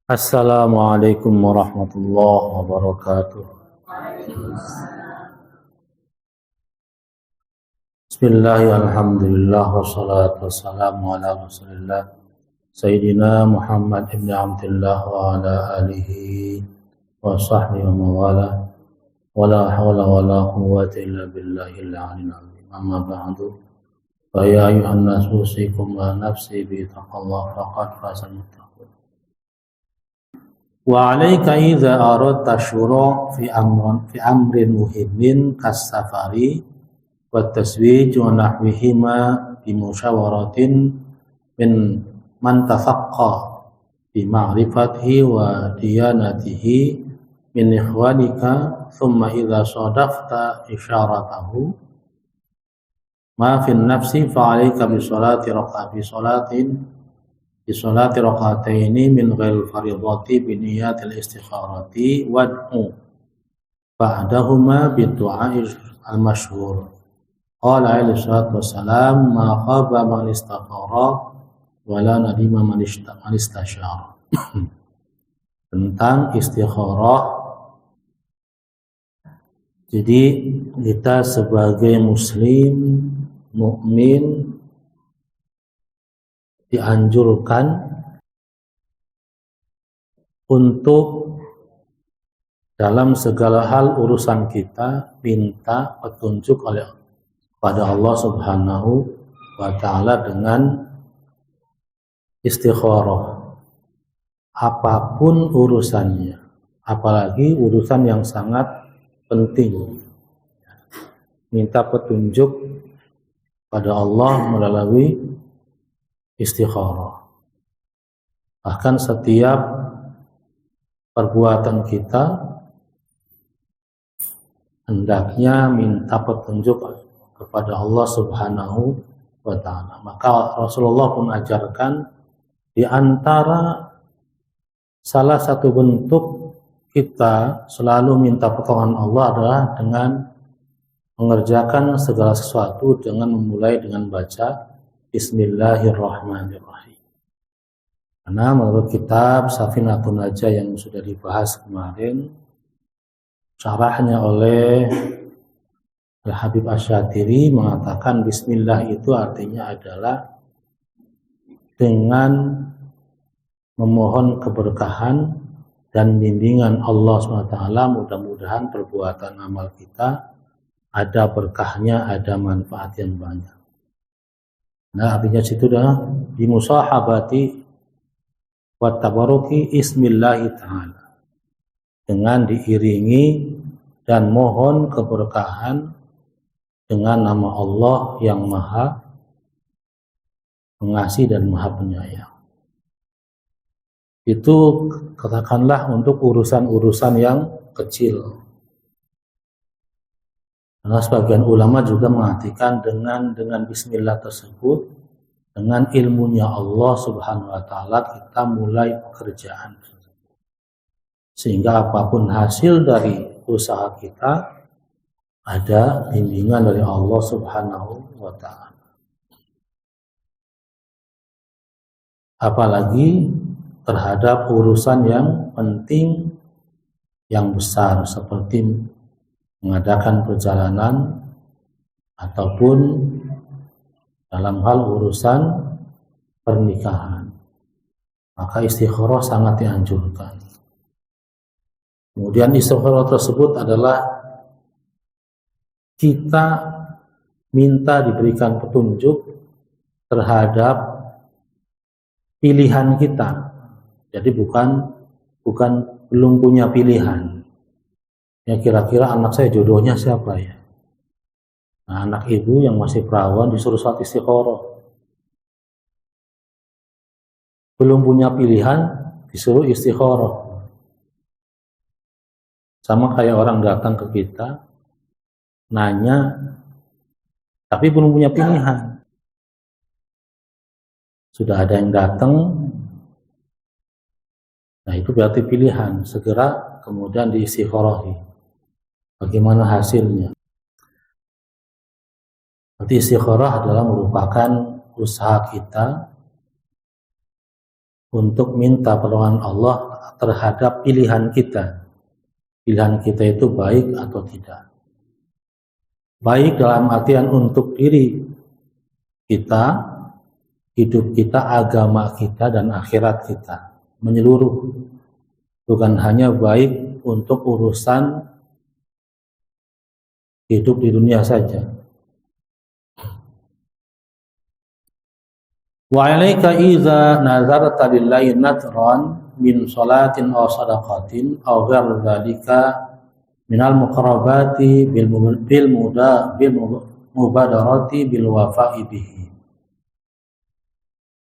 Assalamualaikum warahmatullahi wabarakatuh. Bismillahirrahmanirrahim. Alhamdulillah wassalatu wassalamu ala Rasulillah Sayyidina Muhammad ibn Abdullah wa ala alihi wa sahbihi wa mawala wa la hawla wa la quwwata illa billahil aliyyil azim. Amma ba'du. Fa ya ayyuhan nas usikum wa nafsi bi taqwallah faqad fazal muttaqun. Wa 'alaika idza aradta syura' fi amrin muhimmin kas-safari wa taswij wa nahwihima bi musyawaratin min man tafaqqa bi ma'rifatihi wa diyanatihi min ikhwanika thumma idza sadafta isyaratahu ma fi nafsi fa 'alaika bi salati rak'ataini min ghairil fardhati bi niyatil istikharati wad'u ba'dahuma bid-du'a'il al-masyhur. Qala alaihi salatu wassalam ma khaba man istakhara wa la nadima man istasyara. Tentang istikharah. Jadi kita sebagai muslim mukmin dianjurkan untuk dalam segala hal urusan kita minta petunjuk pada Allah Subhanahu wa ta'ala dengan istikharah. Apapun urusannya, apalagi urusan yang sangat penting, minta petunjuk pada Allah melalui istikharah. Bahkan setiap perbuatan kita hendaknya minta petunjuk kepada Allah Subhanahu wa ta'ala. Maka Rasulullah pun ajarkan di antara salah satu bentuk kita selalu minta pertolongan Allah adalah dengan mengerjakan segala sesuatu dengan memulai dengan baca Bismillahirrahmanirrahim. Karena menurut kitab Safinatun Najah yang sudah dibahas kemarin, syarahnya oleh Al-Habib Asy-Syatiri mengatakan Bismillah itu artinya adalah dengan memohon keberkahan dan bimbingan Allah SWT. Mudah-mudahan perbuatan amal kita ada berkahnya, ada manfaat yang banyak. Nah, artinya situ dah bimusahabati wa tabaruki ismillahi ta'ala, dengan diiringi dan mohon keberkahan dengan nama Allah yang maha pengasih dan maha penyayang. Itu katakanlah untuk urusan-urusan yang kecil. Karena sebagian ulama juga mengartikan dengan bismillah tersebut, dengan ilmunya Allah Subhanahu wa ta'ala kita mulai pekerjaan tersebut. Sehingga apapun hasil dari usaha kita ada bimbingan dari Allah Subhanahu wa ta'ala. Apalagi terhadap urusan yang penting, yang besar, seperti mengadakan perjalanan ataupun dalam hal urusan pernikahan, maka istikharah sangat dianjurkan. Kemudian istikharah tersebut adalah kita minta diberikan petunjuk terhadap pilihan kita. Jadi belum punya pilihan. Ya, kira-kira anak saya jodohnya siapa ya? Nah, anak ibu yang masih perawan disuruh sholat istikharah. Belum punya pilihan disuruh istikharah. Sama kayak orang datang ke kita nanya tapi belum punya pilihan. Sudah ada yang datang, nah itu berarti pilihan, segera kemudian diistikharahi. Bagaimana hasilnya? Berarti istikharah adalah merupakan usaha kita untuk minta pertolongan Allah terhadap pilihan kita. Pilihan kita itu baik atau tidak. Baik dalam artian untuk diri kita, hidup kita, agama kita, dan akhirat kita. Menyeluruh. Bukan hanya baik untuk urusan hidup di dunia saja. Wa 'alaika idza nazarta lillahi nadran min salatin aw sadaqatin aw ghairi dzalika minal muqarrabati bil mubadarati bil wafa'i bihi.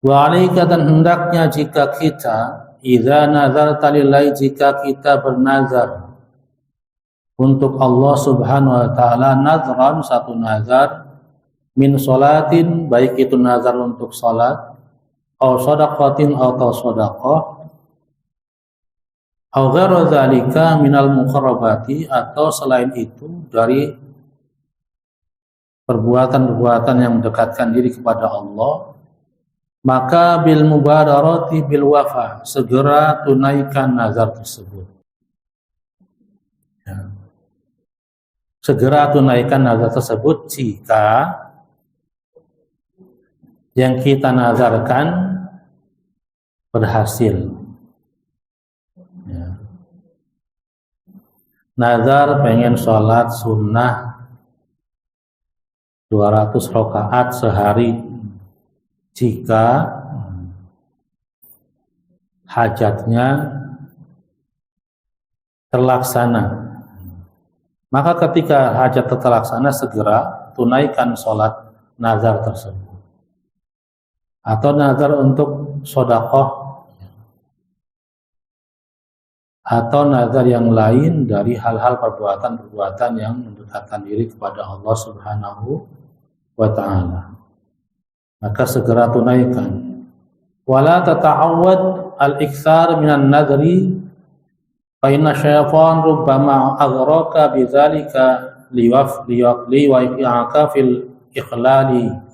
Wa 'alaika, dan hendaknya jika kita idza nazarta lillahi, jika kita bernazar untuk Allah Subhanahu wa taala, nazran, satu nazar, min sholatin, baik itu nazar untuk salat, atau shadaqatin atau shadaqah, atau ghairu dzalika minal muqarrabati, atau selain itu dari perbuatan-perbuatan yang mendekatkan diri kepada Allah, maka bil mubadarati bil wafa, segera tunaikan nazar tersebut. Ya. Segera tunaikan nazar tersebut jika yang kita nazarkan berhasil. Ya. Nazar pengen sholat sunnah 200 rakaat sehari, jika hajatnya terlaksana, maka ketika hajat terlaksana segera tunaikan sholat nazar tersebut. Atau nazar untuk sedekah, atau nazar yang lain dari hal-hal perbuatan-perbuatan yang mendekatkan diri kepada Allah Subhanahu wa ta'ala, maka segera tunaikan. Wala tata'awwad al-iktsar minan nadri fa inna syaitan rubbama aghraka bidzalika liwafi'aka fil ikhlali.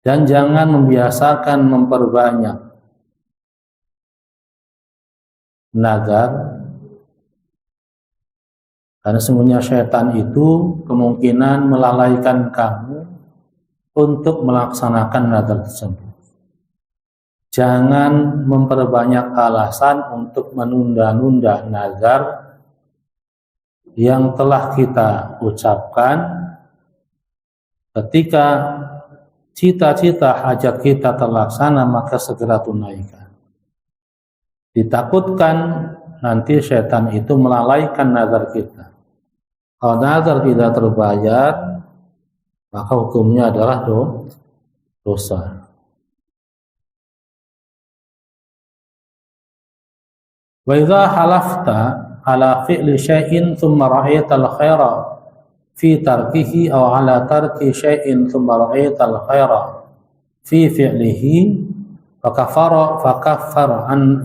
Dan jangan membiasakan memperbanyak nazar, karena sesungguhnya syaitan itu kemungkinan melalaikan kamu untuk melaksanakan nazar tersebut. Jangan memperbanyak alasan untuk menunda-nunda nazar yang telah kita ucapkan. Ketika cita-cita hajat kita terlaksana, maka segera tunaikan. Ditakutkan nanti syaitan itu melalaikan nazar kita. Kalau nazar tidak terbayar, maka hukumnya adalah dosa. Wa idza halafta ala fi'li syai'in thumma ra'aital khaira fi tarkihi aw ala tarki syai'in thumma ra'aital khaira fi fi'lihi fakaffir an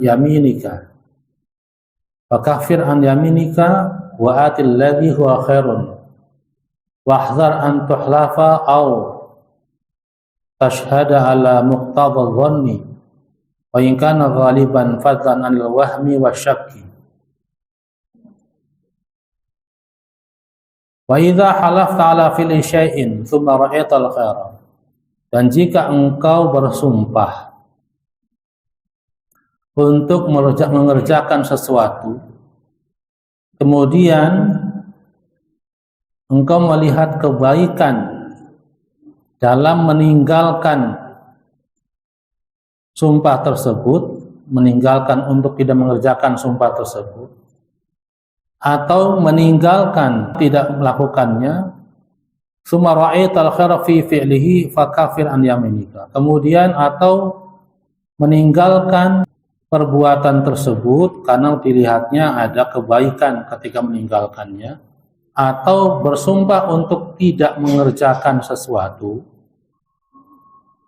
yaminika wa atil ladhi huwa khairun wahdhar an tuhlafa aw tashhada ala muqtada dhanni wa in kana ghaliban fadlan anil wahmi wasyakki. Wa idza halafta ala fi'li syai'in tsumma ra'aital khaira, dan jika engkau bersumpah untuk mengerjakan sesuatu, kemudian engkau melihat kebaikan dalam meninggalkan sumpah tersebut, meninggalkan untuk tidak mengerjakan sumpah tersebut, atau meninggalkan tidak melakukannya, summa ra'aital khaira fi fi'lihi fakafir an yaminika, kemudian atau meninggalkan perbuatan tersebut karena dilihatnya ada kebaikan ketika meninggalkannya, atau bersumpah untuk tidak mengerjakan sesuatu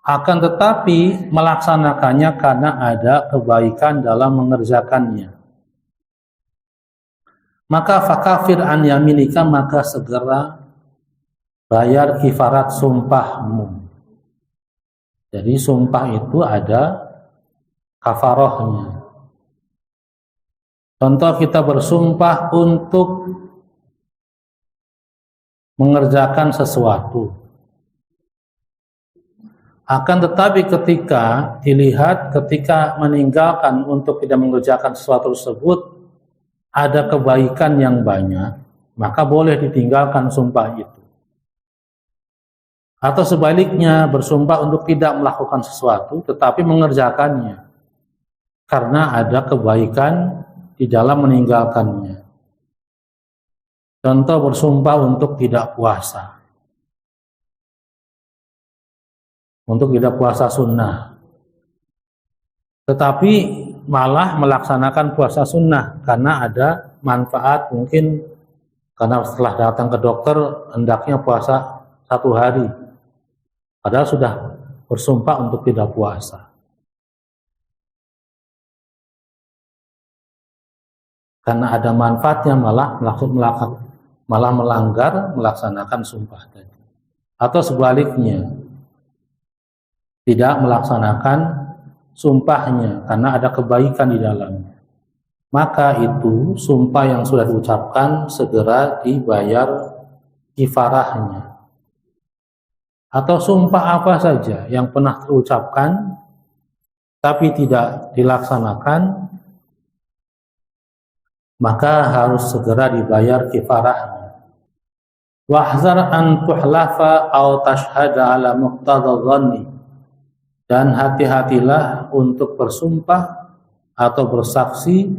akan tetapi melaksanakannya karena ada kebaikan dalam mengerjakannya, maka fakafir an yaminika, maka segera bayar kifarat sumpahmu. Jadi sumpah itu ada kafarohnya. Contoh, kita bersumpah untuk mengerjakan sesuatu. Akan tetapi ketika meninggalkan untuk tidak mengerjakan sesuatu tersebut, ada kebaikan yang banyak, maka boleh ditinggalkan sumpah itu. Atau sebaliknya, bersumpah untuk tidak melakukan sesuatu, tetapi mengerjakannya, karena ada kebaikan di dalam meninggalkannya. Contoh, bersumpah untuk tidak puasa. Untuk tidak puasa sunnah. Tetapi malah melaksanakan puasa sunnah, karena ada manfaat, mungkin karena setelah datang ke dokter, hendaknya puasa 1 hari. Padahal sudah bersumpah untuk tidak puasa. Karena ada manfaatnya malah melanggar melaksanakan sumpah tadi. Atau sebaliknya, tidak melaksanakan sumpahnya karena ada kebaikan di dalamnya. Maka itu sumpah yang sudah diucapkan segera dibayar kifarahnya. Atau sumpah apa saja yang pernah terucapkan tapi tidak dilaksanakan, maka harus segera dibayar kifarahnya. Wahzar an tuhlafa aw tashhada ala muqtada dhanni. Dan hati-hatilah untuk bersumpah atau bersaksi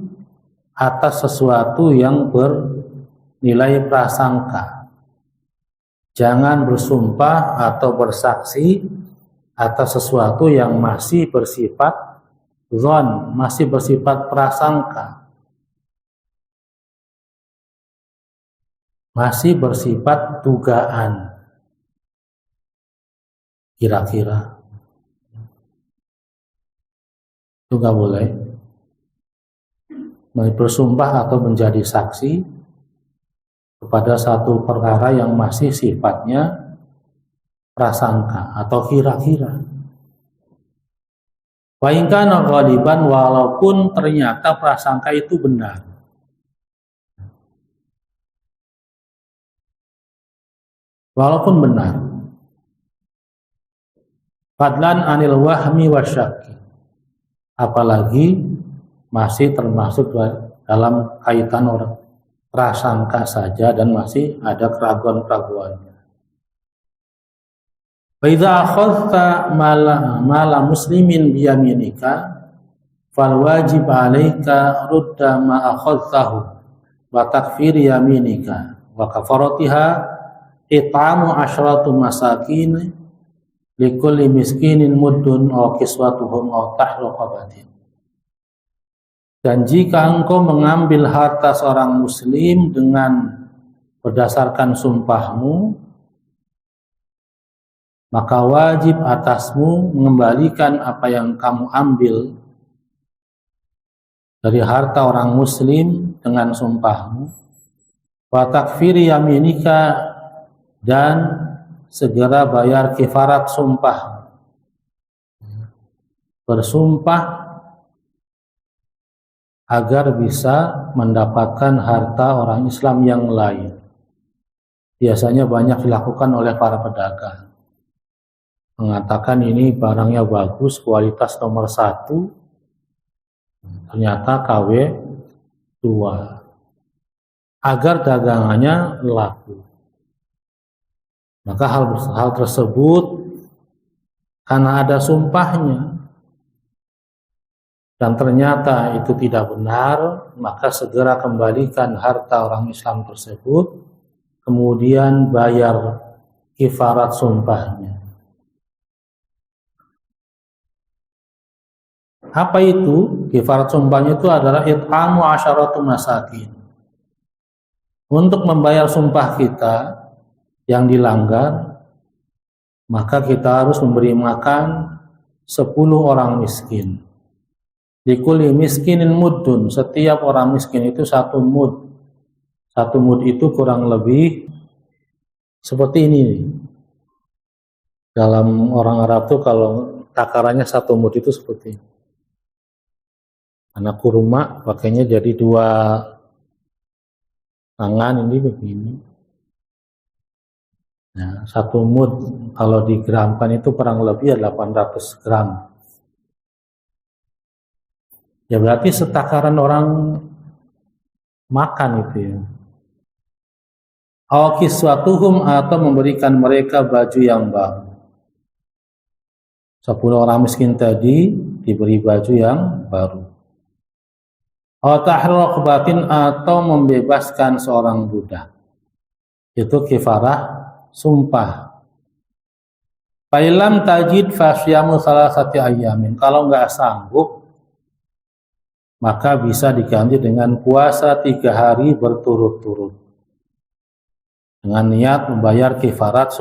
atas sesuatu yang bernilai prasangka. Jangan bersumpah atau bersaksi atas sesuatu yang masih bersifat dzan, masih bersifat prasangka. Masih bersifat dugaan, kira-kira. Itu nggak boleh. Bersumpah atau menjadi saksi kepada satu perkara yang masih sifatnya prasangka atau kira-kira. Wa in kana ghaliban, walaupun ternyata prasangka itu benar. Walaupun benar. Fadlan anil wahmi wasyaki. Apalagi masih termasuk dalam kaitan orang prasangka saja dan masih ada keraguan-keraguannya. Wa idza akhadta mala muslimin biyaminika fal wajib 'alaika rudda ma akhadtahu wa takfir yaminika wa kafaratiha it'amu asyratu masakin likulli miskinin muddun aw kiswatuhum aw tahru qabatin. Dan jika engkau mengambil harta seorang muslim dengan berdasarkan sumpahmu, maka wajib atasmu mengembalikan apa yang kamu ambil dari harta orang muslim dengan sumpahmu, wa takfiri yaminika, dan segera bayar kifarat sumpah. Bersumpah agar bisa mendapatkan harta orang Islam yang lain. Biasanya banyak dilakukan oleh para pedagang. Mengatakan ini barangnya bagus, kualitas nomor 1, ternyata KW 2, agar dagangannya laku. Maka hal tersebut karena ada sumpahnya dan ternyata itu tidak benar, maka segera kembalikan harta orang Islam tersebut, kemudian bayar kifarat sumpahnya. Apa itu? Kifarat sumpahnya itu adalah it'amu asyaratu masakin. Untuk membayar sumpah kita yang dilanggar, maka kita harus memberi makan 10 orang miskin. Likulli miskinin muddun, setiap orang miskin itu 1 mud. 1 mud itu kurang lebih seperti ini. Dalam orang Arab tuh kalau takarannya 1 mud itu seperti ini. Anak kurma pakainya jadi dua tangan ini begini. Nah, satu mud kalau digramkan itu kurang lebih 800 gram. Ya berarti setakaran orang makan itu ya. Aw kiswatuhum, atau memberikan mereka baju yang baru. 10 orang miskin tadi diberi baju yang baru. Aw tahrir raqabatin, atau membebaskan seorang budak. Itu kifarah sumpah. Fa'ilam tajid fasyamu salasati ayyamin. Kalau nggak sanggup, maka bisa diganti dengan puasa 3 hari berturut-turut dengan niat membayar kifarat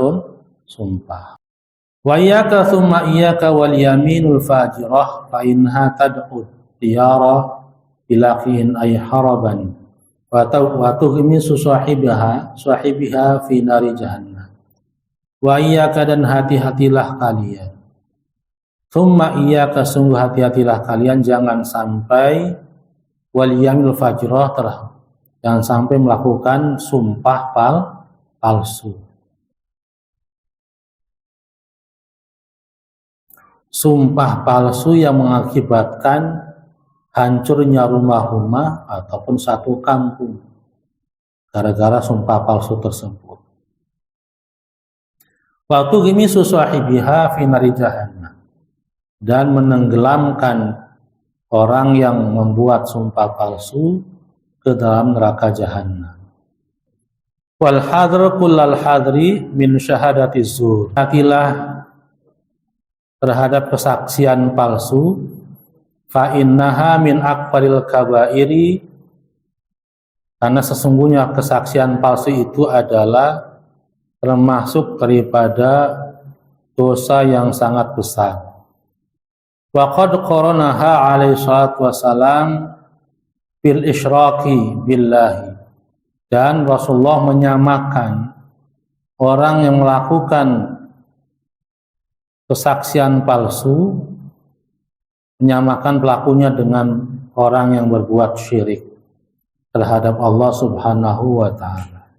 sumpah. Wa iyyaka tsumma iyyaka wal yaminul fajirah fa inha tad'u diyara bilaqiin ay haraban wa tuhmisu sahibiha fi nari jahannam. Wa iyyaka, dan hati-hatilah kalian. Tsumma iyyaka, sungguh hati-hatilah kalian, jangan sampai wal yaminul fajirah, jangan sampai melakukan sumpah palsu. Sumpah palsu yang mengakibatkan hancurnya rumah-rumah ataupun satu kampung gara-gara sumpah palsu tersebut. Waktu gimi susahibiha fi nari jahannam, dan menenggelamkan orang yang membuat sumpah palsu ke dalam neraka jahannam. Wal hadr kullal hadri min syahadati zur. Hatilah terhadap kesaksian palsu, fa innaha min akbaril kabairi, karena sesungguhnya kesaksian palsu itu adalah termasuk daripada dosa yang sangat besar. Wa qad qaranaha alaihi salatu wassalam bil isyraki billahi, dan Rasulullah menyamakan orang yang melakukan kesaksian palsu, menyamakan pelakunya dengan orang yang berbuat syirik terhadap Allah Subhanahu wa ta'ala.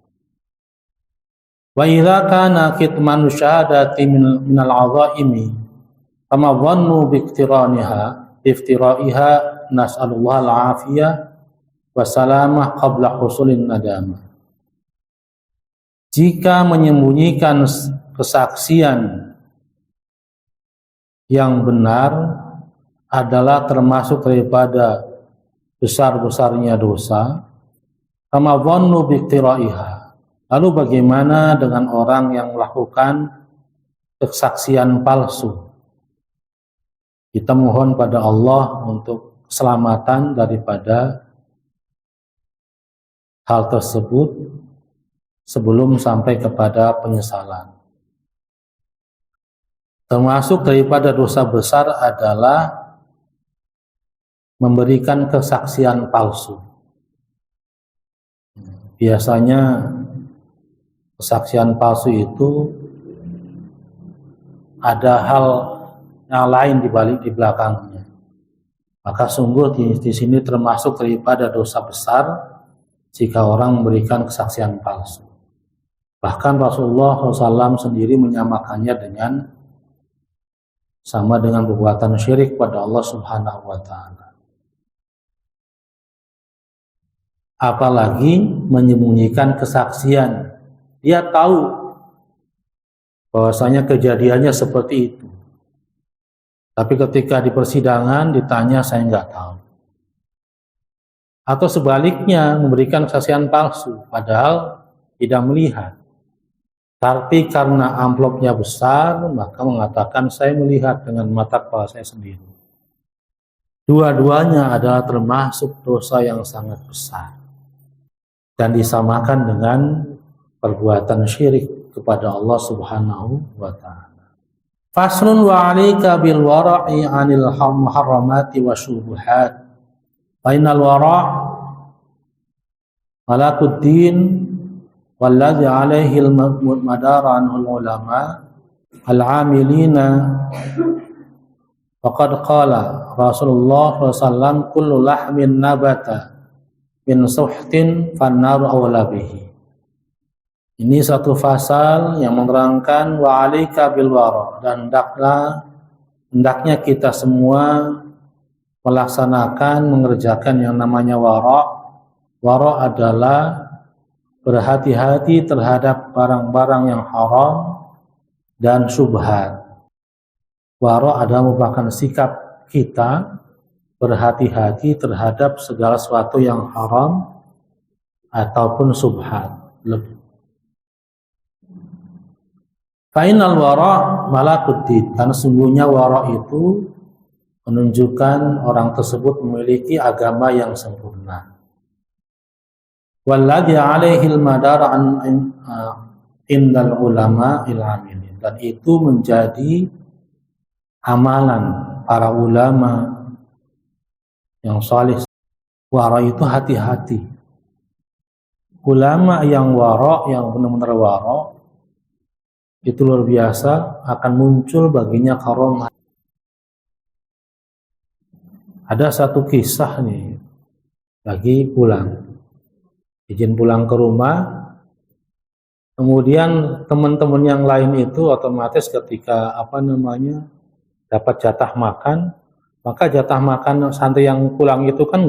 Wa idza kana kitmanu syahadati minal 'adhaimi kama dhannu bi iftira'iha nas'alullah al-'afiyah wa salamah qabla husulin nadamah. Jika menyembunyikan kesaksian yang benar adalah termasuk daripada besar-besarnya dosa, kama dhannu bi iftira'iha, lalu bagaimana dengan orang yang melakukan kesaksian palsu? Kita mohon pada Allah untuk keselamatan daripada hal tersebut sebelum sampai kepada penyesalan. Termasuk daripada dosa besar adalah memberikan kesaksian palsu. Biasanya kesaksian palsu itu ada hal yang lain di belakangnya. Maka sungguh di sini termasuk daripada dosa besar jika orang memberikan kesaksian palsu. Bahkan Rasulullah SAW sendiri menyamakannya sama dengan perbuatan syirik pada Allah Subhanahu wa ta'ala. Apalagi menyembunyikan kesaksian. Dia tahu bahwasanya kejadiannya seperti itu, tapi ketika di persidangan ditanya, saya nggak tahu. Atau sebaliknya, memberikan kesaksian palsu padahal tidak melihat, tapi karena amplopnya besar maka mengatakan saya melihat dengan mata kepala saya sendiri. Dua-duanya adalah termasuk dosa yang sangat besar dan disamakan dengan perbuatan syirik kepada Allah Subhanahu wa ta'ala. Faslun wa 'alaika bil wara'i 'anil muharramati wasyubuhat. Fainal wara' malakuddin walladzi 'alaihi al-madar anhu al-ulama al-'amilina Faqad qala Rasulullah SAW kullu lahmin nabata min suhtin fannaru awla bihi. Ini satu pasal yang menerangkan wa 'alaika bil wara, dan hendaknya kita semua melaksanakan, mengerjakan yang namanya wara. Wara adalah berhati-hati terhadap barang-barang yang haram dan syubhat. Wara adalah merupakan sikap kita berhati-hati terhadap segala sesuatu yang haram ataupun syubhat. Fainal wara malakuddin, karena sungguhnya wara itu menunjukkan orang tersebut memiliki agama yang sempurna. Walladhi alaihi al-madar indal ulama il-amilin, dan itu menjadi amalan para ulama yang salih. Wara itu hati-hati. Ulama yang wara, yang benar-benar wara, itu luar biasa, akan muncul baginya karomah. Ada satu kisah nih, lagi pulang, izin pulang ke rumah, kemudian teman-teman yang lain itu otomatis ketika dapat jatah makan, maka jatah makan santri yang pulang itu kan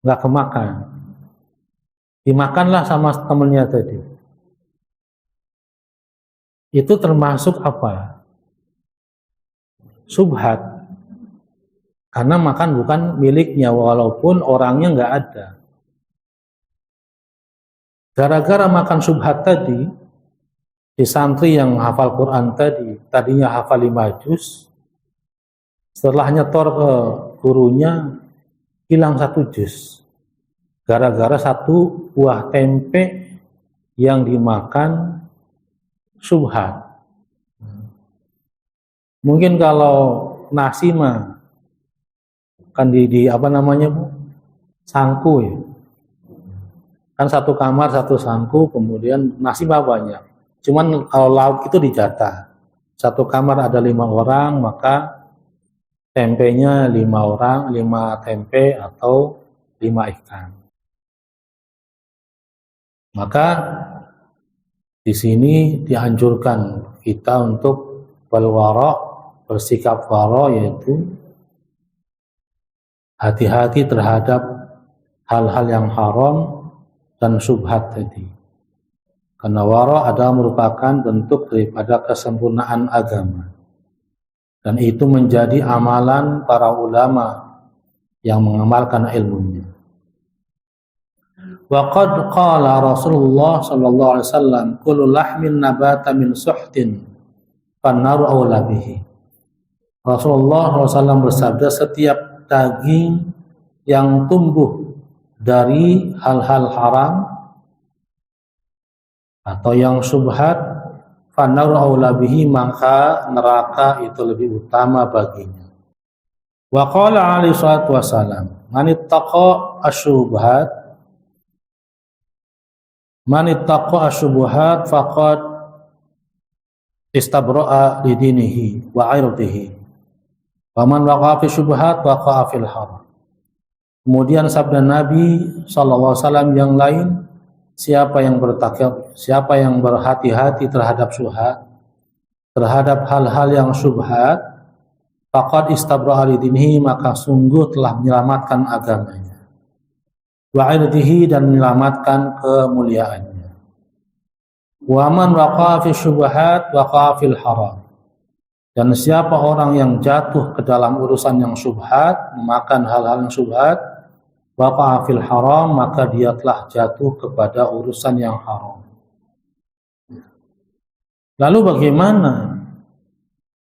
nggak kemakan, dimakanlah sama temennya tadi. Itu termasuk apa? Subhat, karena makan bukan miliknya walaupun orangnya nggak ada. Gara-gara makan subhat tadi, si santri yang hafal Quran tadinya hafal 5 juz, setelah nyetor ke gurunya hilang 1 juz. Gara-gara 1 buah tempe yang dimakan subhat. Mungkin kalau nasi mah kan sangku ya. Kan 1 kamar 1 sangku, kemudian nasi mah banyak. Cuman kalau lauk itu dijatah. 1 kamar ada 5 orang, maka tempenya 5 orang, 5 tempe atau 5 ikan. Maka di sini dianjurkan kita untuk bersikap wara, yaitu hati-hati terhadap hal-hal yang haram dan syubhat tadi. Karena wara adalah merupakan bentuk daripada kesempurnaan agama. Dan itu menjadi amalan para ulama yang mengamalkan ilmunya. Wa qad qala Rasulullah sallallahu alaihi wasallam kullu lahmin nabata min suhtin fannaru awla bihi. Rasulullah SAW bersabda, setiap daging yang tumbuh dari hal-hal haram atau yang syubhat, fannaru awla bihi, maka neraka itu lebih utama baginya. Wa qala alaihi salatu wasalam, man ittaqa asyubuhat faqad istabra'a lidinihi wa 'irdihi wa man waqa'a fi syubhat waqa'a fil haram. Kemudian sabda Nabi SAW yang lain, siapa yang berhati-hati terhadap syubhat, terhadap hal-hal yang syubhat, faqad istabra'a lidinihi, maka sungguh telah menyelamatkan agamanya, wa 'irdihi, dan menyelamatkan kemuliaannya. Wa man waqa'a fi syubhat waqa'a fil haram, dan siapa orang yang jatuh ke dalam urusan yang syubhat, memakan hal-hal yang syubhat, waqa'a fil haram, maka dia telah jatuh kepada urusan yang haram. Lalu bagaimana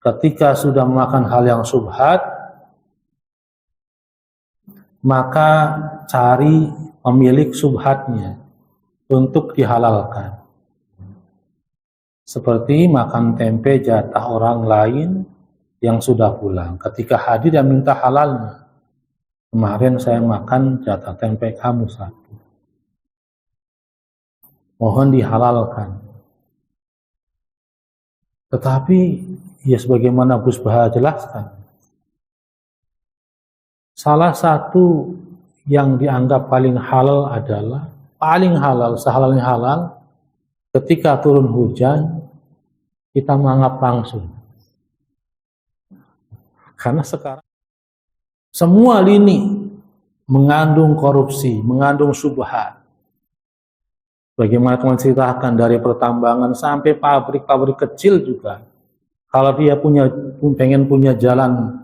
ketika sudah memakan hal yang syubhat? Maka cari pemilik syubhatnya untuk dihalalkan. Seperti makan tempe jatah orang lain yang sudah pulang. Ketika hadir dan minta halalnya. Kemarin saya makan jatah tempe kamu 1. Mohon dihalalkan. Tetapi ya sebagaimana Gus Baha jelaskan, Salah satu yang dianggap paling halal adalah paling halal, sehalalnya halal, ketika turun hujan kita menganggap langsung. Karena sekarang semua lini mengandung korupsi, mengandung syubhat. Bagaimana teman ceritakan dari pertambangan sampai pabrik-pabrik kecil juga. Kalau dia pengen punya jalan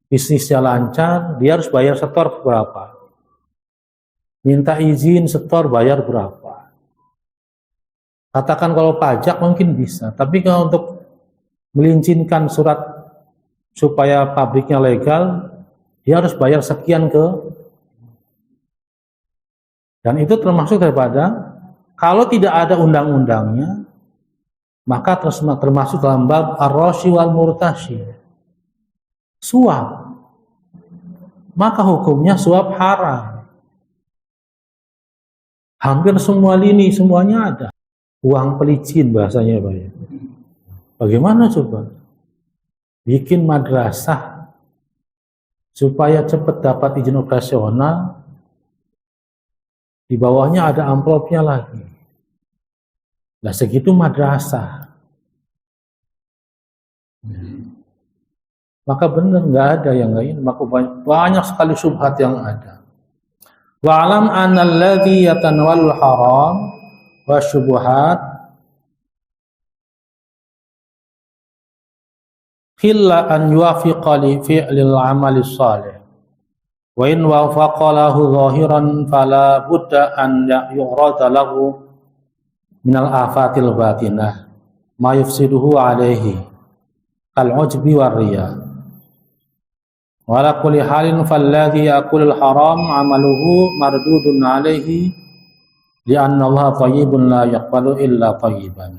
bisnisnya lancar, dia harus bayar setor berapa. Minta izin setor bayar berapa. Katakan kalau pajak mungkin bisa, tapi kalau untuk melincinkan surat supaya pabriknya legal, dia harus bayar sekian ke. Dan itu termasuk daripada kalau tidak ada undang-undangnya, maka termasuk dalam bab ar-rashi wal murtashi, suap. Maka hukumnya suap haram. Hampir semua lini semuanya ada. Uang pelicin bahasanya Pak ya. Bagaimana coba? Bikin madrasah supaya cepat dapat izin operasional, di bawahnya ada amplopnya lagi. Nah segitu madrasah. Maka benar nggak ada yang lain. Maka banyak sekali syubhat yang ada. Wa'alam anna alladhi yatanawalul haram wa syubuhat khilla an yuwafiqa li fi'lil amali salih. Wa in wafaqa lahu zahiran fala budda an yu'rada lahu minal afatil batinah ma yufsiduhu alaihi kal ujbi war riya. Wa ala kulli halin falladhi yaqulul haram amaluhu mardudun alaihi li'anna Allah thayyibun la yaqbalu illa thayyiban.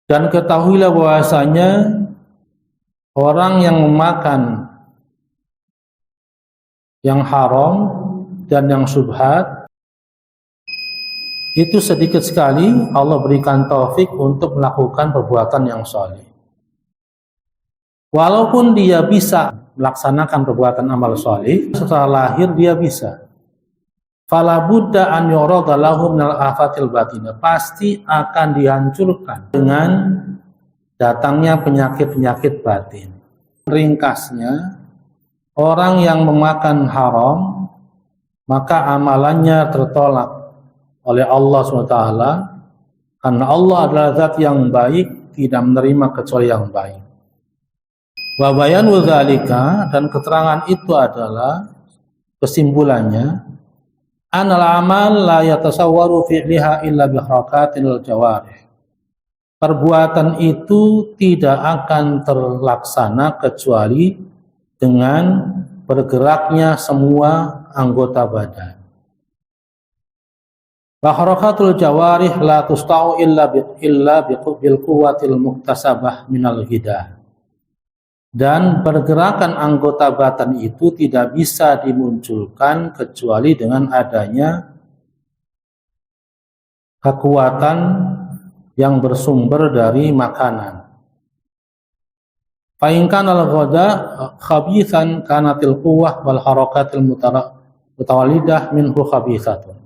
Dan ketahuilah bahwasanya orang yang memakan yang haram dan yang syubhat itu sedikit sekali Allah berikan taufik untuk melakukan perbuatan yang saleh. Walaupun dia bisa melaksanakan perbuatan amal saleh, setelah lahir dia bisa. Fala budda an yurada lahu minal afatil batinah, pasti akan dihancurkan dengan datangnya penyakit-penyakit batin. Ringkasnya, orang yang memakan haram maka amalannya tertolak oleh Allah SWT, karena Allah adalah zat yang baik, tidak menerima kecuali yang baik. Wa bayanu dzalika, dan keterangan itu adalah kesimpulannya, anal amal la yatasawwaru fi'liha illa bi harakatil jawarih. Perbuatan itu tidak akan terlaksana kecuali dengan bergeraknya semua anggota badan. Wa harakatul jawarih la tusta'u illa bil quwwatil muktasabah minal hidah. Dan pergerakan anggota badan itu tidak bisa dimunculkan kecuali dengan adanya kekuatan yang bersumber dari makanan. Fa in kana al-ghada khabithan kanatil quwwah wal harakatil mutawallidah minhu khabithatun.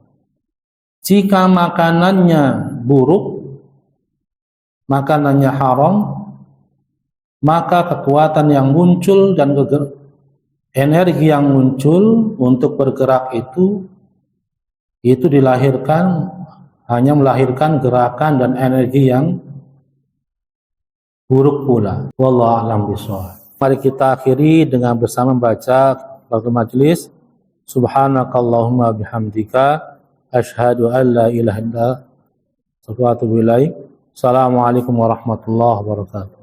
Jika makanannya buruk, makanannya haram, maka kekuatan yang muncul dan energi yang muncul untuk bergerak itu dilahirkan, hanya melahirkan gerakan dan energi yang buruk pula. Wallahu a'lam bishawab. Mari kita akhiri dengan bersama membaca bagi majelis. Subhanakallahumma bihamdika asyhadu an la ilaha illa anta astaghfiruka wa atubu ilaik. Assalamualaikum warahmatullahi wabarakatuh.